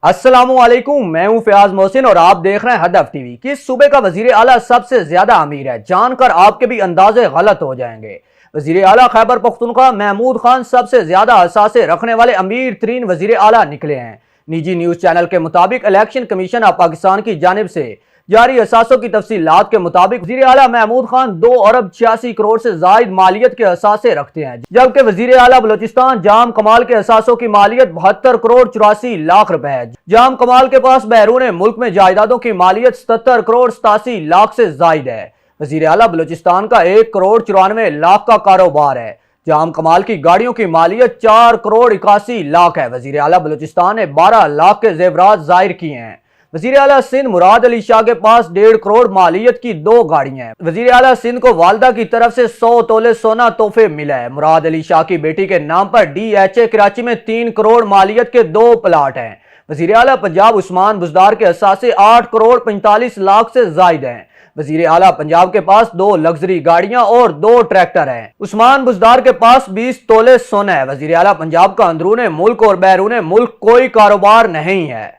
अस्सलामुअलैकुम, मैं हूं फयाज मोहसिन और आप देख रहे हैं हदफ टीवी। किस सूबे का वजीर आला सबसे ज्यादा अमीर है, जानकर आपके भी अंदाजे गलत हो जाएंगे। वजीर आला खैबर पख्तूनख्वा महमूद खान सबसे ज्यादा असासे रखने वाले अमीर तरीन वजीर आला निकले हैं। निजी न्यूज चैनल के मुताबिक इलेक्शन कमीशन ऑफ पाकिस्तान की जानिब से जारी असासों की तफसीलात के मुताबिक वजीर आला महमूद खान 2 अरब 86 करोड़ से जायद मालियत के असासे रखते हैं, जबकि वजीर आला बलोचिस्तान जाम कमाल के असासों की मालियत 72 करोड़ 84 लाख रुपए है। जाम कमाल के पास बैरून मुल्क में जायदादों की मालियत 77 करोड़ 87 लाख से जायद है। वजीर आला बलोचिस्तान का 1 करोड़ 94 लाख का कारोबार है। जाम कमाल की गाड़ियों की मालियत 4 करोड़ 81 लाख है। वजीर आला बलोचिस्तान ने 12 लाख के जेवरात जाहिर किए हैं। वजीर आला सिंध मुराद अली शाह के पास 1.5 करोड़ मालियत की 2 गाड़ियां हैं। वजीर आला सिंध को वालदा की तरफ से 100 तोले सोना तोहफे मिला है। मुराद अली शाह की बेटी के नाम पर DHA कराची में 3 करोड़ मालियत के 2 प्लाट हैं। वजीर आला पंजाब उस्मान बुजदार के असासे 8 करोड़ 45 लाख से जायद हैं। वजीर आला पंजाब के पास 2 लग्जरी गाड़ियां और 2 ट्रैक्टर हैं। उस्मान बुजदार के पास 20 तोले सोना है। वजीर आला पंजाब का अंदरूने मुल्क और बैरून मुल्क कोई कारोबार नहीं है।